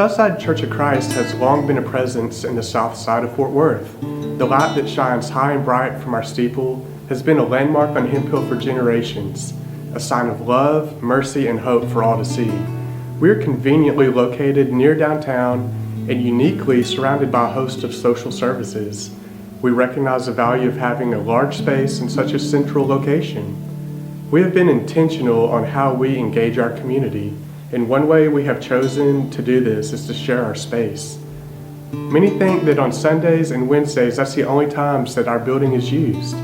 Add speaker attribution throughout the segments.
Speaker 1: Southside Church of Christ has long been a presence in the south side of Fort Worth. The light that shines high and bright from our steeple has been a landmark on Hemphill for generations, a sign of love, mercy, and hope for all to see. We are conveniently located near downtown and uniquely surrounded by a host of social services. We recognize the value of having a large space in such a central location. We have been intentional on how we engage our community, and one way we have chosen to do this is to share our space. Many think that on Sundays and Wednesdays, that's the only times that our building is used.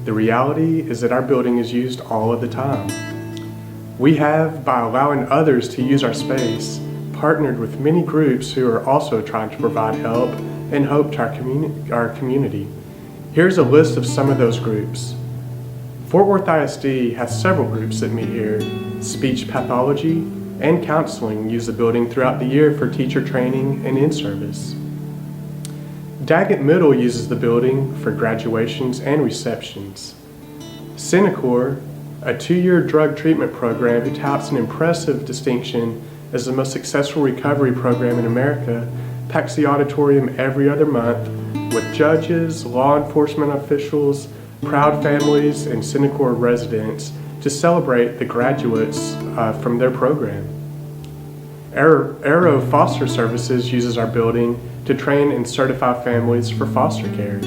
Speaker 1: The reality is that our building is used all of the time. We have, by allowing others to use our space, partnered with many groups who are also trying to provide help and hope to our community. Here's a list of some of those groups. Fort Worth ISD has several groups that meet here. Speech pathology and counseling use the building throughout the year for teacher training and in-service. Daggett Middle uses the building for graduations and receptions. Synacor, a 2-year drug treatment program who touts an impressive distinction as the most successful recovery program in America, packs the auditorium every other month with judges, law enforcement officials, proud families, and Synacor residents to celebrate the graduates from their program. Arrow Foster Services uses our building to train and certify families for foster care.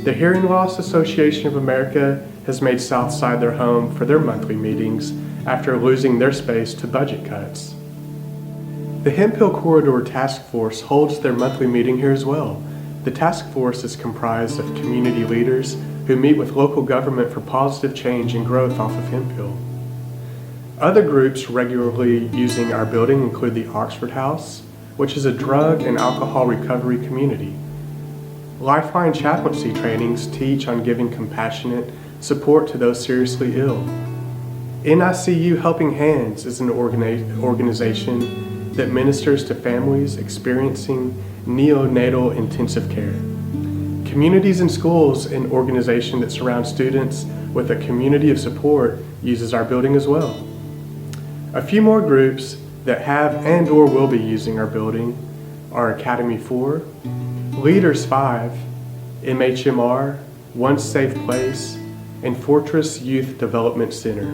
Speaker 1: The Hearing Loss Association of America has made Southside their home for their monthly meetings after losing their space to budget cuts. The Hemphill Corridor Task Force holds their monthly meeting here as well. The task force is comprised of community leaders who meet with local government for positive change and growth off of Hemphill. Other groups regularly using our building include the Oxford House, which is a drug and alcohol recovery community. Lifeline chaplaincy trainings teach on giving compassionate support to those seriously ill. NICU Helping Hands is an organization that ministers to families experiencing neonatal intensive care. Communities and Schools, an organization that surrounds students with a community of support, uses our building as well. A few more groups that have and or will be using our building are Academy 4, Leaders 5, MHMR, One Safe Place, and Fortress Youth Development Center.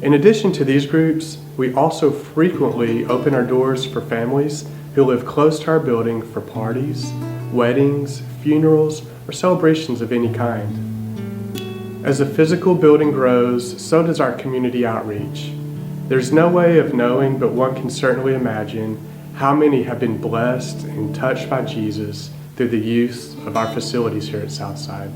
Speaker 1: In addition to these groups, we also frequently open our doors for families who live close to our building for parties, weddings, funerals, or celebrations of any kind. As the physical building grows, so does our community outreach. There's no way of knowing, but one can certainly imagine how many have been blessed and touched by Jesus through the use of our facilities here at Southside.